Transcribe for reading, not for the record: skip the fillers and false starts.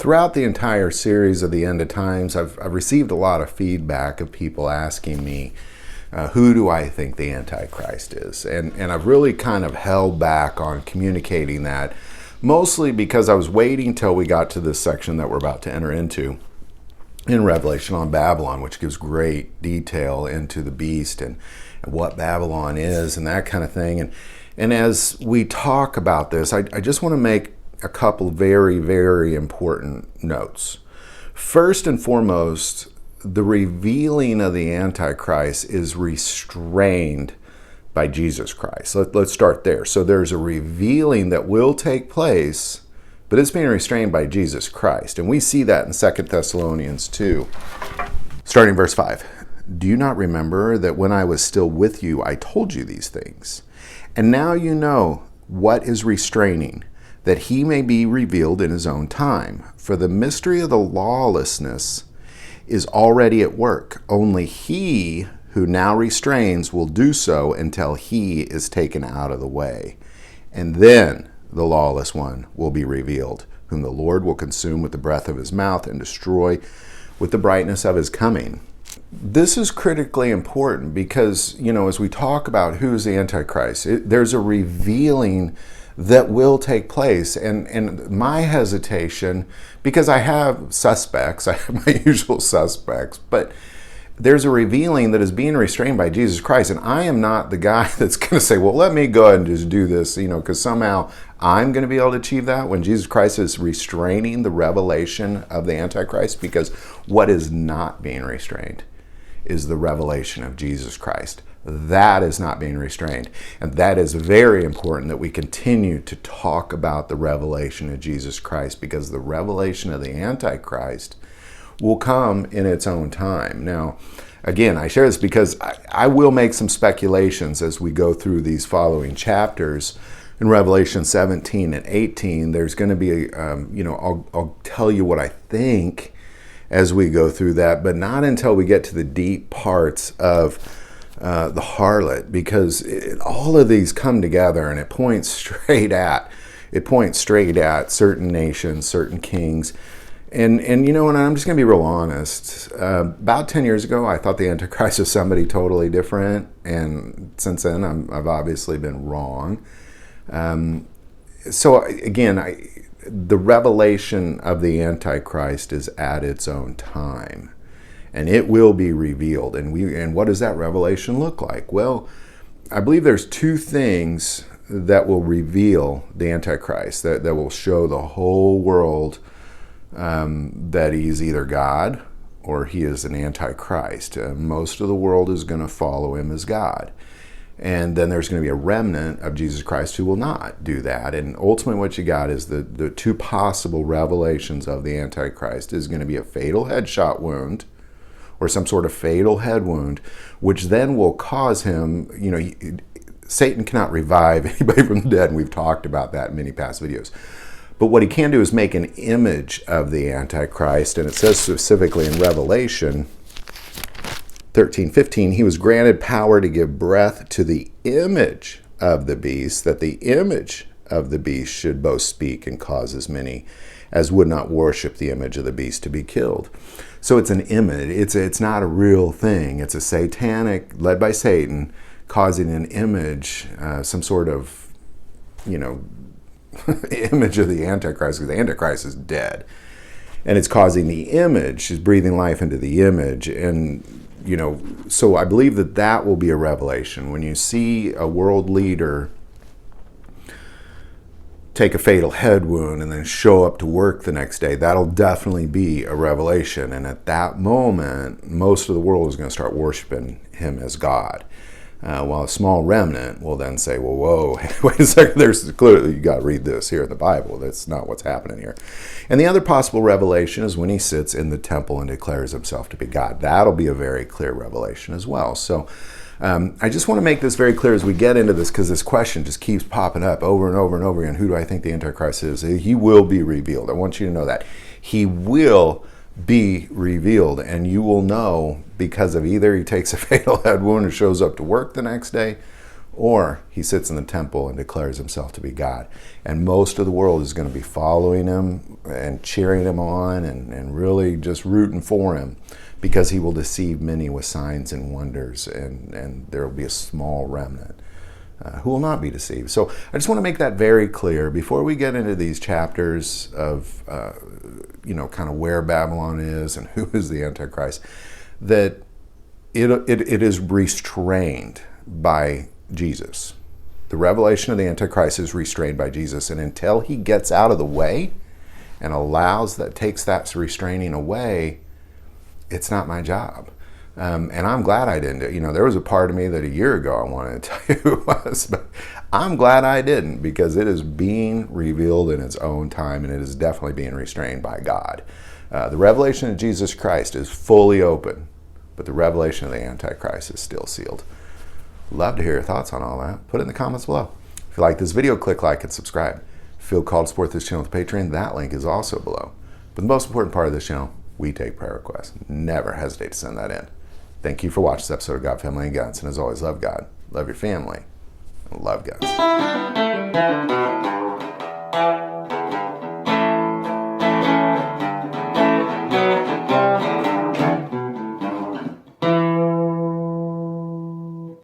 throughout the entire series of the End of Times, I've received a lot of feedback of people asking me, who do I think the Antichrist is? And I've really kind of held back on communicating that, mostly because I was waiting till we got to this section that we're about to enter into in Revelation on Babylon, which gives great detail into the beast and what Babylon is and that kind of thing. And as we talk about this, I just want to make a couple very, very important notes. First and foremost, the revealing of the Antichrist is restrained by Jesus Christ. Let's start there. So there's a revealing that will take place, but it's being restrained by Jesus Christ. And we see that in 2 Thessalonians 2, starting verse 5. Do you not remember that when I was still with you, I told you these things? And now you know what is restraining, that he may be revealed in his own time. For the mystery of the lawlessness is already at work. Only he who now restrains will do so until he is taken out of the way. And then the lawless one will be revealed, whom the Lord will consume with the breath of his mouth and destroy with the brightness of his coming. This is critically important because, as we talk about who's the Antichrist, there's a revealing that will take place. And my hesitation, because I have suspects, I have my usual suspects, but there's a revealing that is being restrained by Jesus Christ. And I am not the guy that's going to say, well, let me go ahead and just do this, because somehow I'm going to be able to achieve that when Jesus Christ is restraining the revelation of the Antichrist. Because what is not being restrained is the revelation of Jesus Christ. That is not being restrained. And that is very important that we continue to talk about the revelation of Jesus Christ, because the revelation of the Antichrist will come in its own time. Now, again, I share this because I will make some speculations as we go through these following chapters. In Revelation 17 and 18, there's going to be, I'll tell you what I think as we go through that, but not until we get to the deep parts of the harlot, because all of these come together and it points straight at certain nations, certain kings. And I'm just going to be real honest. About 10 years ago, I thought the Antichrist was somebody totally different. And since then, I've obviously been wrong. So again, the revelation of the Antichrist is at its own time. And it will be revealed. And what does that revelation look like? Well, I believe there's two things that will reveal the Antichrist, that will show the whole world that he's either God or he is an Antichrist. Most of the world is going to follow him as God. And then there's going to be a remnant of Jesus Christ who will not do that. And ultimately what you got is the two possible revelations of the Antichrist is going to be a fatal headshot wound, or some sort of fatal head wound, which then will cause him, Satan cannot revive anybody from the dead, and we've talked about that in many past videos. But what he can do is make an image of the Antichrist, and it says specifically in Revelation 13:15, he was granted power to give breath to the image of the beast, that the image of the beast should both speak and cause as many as would not worship the image of the beast to be killed. So it's an image. It's not a real thing. It's a satanic, led by Satan, causing an image, some sort of, image of the Antichrist, because the Antichrist is dead. And it's causing the image, is breathing life into the image. And, so I believe that will be a revelation. When you see a world leader take a fatal head wound and then show up to work the next day, that'll definitely be a revelation. And at that moment, most of the world is going to start worshiping him as God. While a small remnant will then say, well, whoa, wait a second, there's clearly, you got to read this here in the Bible. That's not what's happening here. And the other possible revelation is when he sits in the temple and declares himself to be God. That'll be a very clear revelation as well. So I just want to make this very clear as we get into this, because this question just keeps popping up over and over and over again. Who do I think the Antichrist is? He will be revealed. I want you to know that. He will be revealed, and you will know because of either he takes a fatal head wound and shows up to work the next day, or he sits in the temple and declares himself to be God. And most of the world is going to be following him and cheering him on and really just rooting for him, because he will deceive many with signs and wonders, and there will be a small remnant who will not be deceived. So I just want to make that very clear before we get into these chapters of, kind of where Babylon is and who is the Antichrist, that it is restrained by Jesus. The revelation of the Antichrist is restrained by Jesus, and until he gets out of the way and takes that restraining away, it's not my job. And I'm glad I didn't do it. There was a part of me that a year ago I wanted to tell you who it was, but I'm glad I didn't, because it is being revealed in its own time, and it is definitely being restrained by God. The revelation of Jesus Christ is fully open, but the revelation of the Antichrist is still sealed. Love to hear your thoughts on all that. Put it in the comments below. If you like this video, click like and subscribe. If you feel called to support this channel with Patreon, that link is also below. But the most important part of this channel, we take prayer requests. Never hesitate to send that in. Thank you for watching this episode of God, Family, and Guns. And as always, love God, love your family, and love guns.